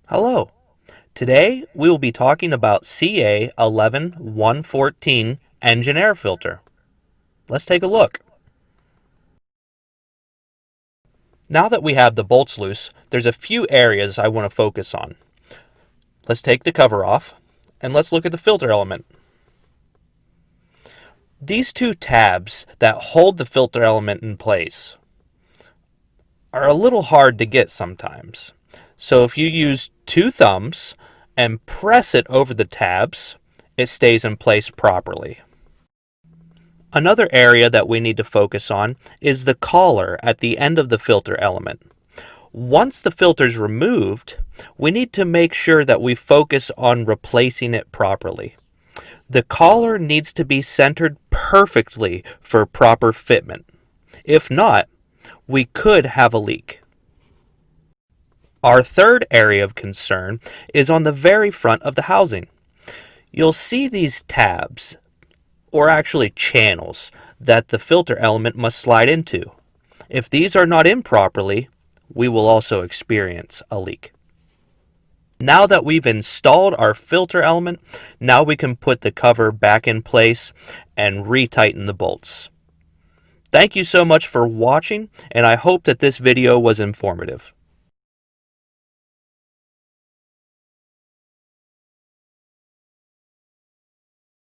Hello. Today we will be talking about CA11114 engine air filter. Let's take a look. Now that we have the bolts loose, there's a few areas I want to focus on. Let's take the cover off and let's look at the filter element. These two tabs that hold the filter element in place are a little hard to get sometimes. So if you use two thumbs and press it over the tabs, it stays in place properly. Another area that we need to focus on is the collar at the end of the filter element. Once the filter is removed, we need to make sure that we focus on replacing it properly. The collar needs to be centered perfectly for proper fitment. If not, we could have a leak. Our third area of concern is on the very front of the housing. You'll see these tabs, or actually channels, that the filter element must slide into. If these are not in properly, we will also experience a leak. Now that we've installed our filter element, now we can put the cover back in place and retighten the bolts. Thank you so much for watching, and I hope that this video was informative.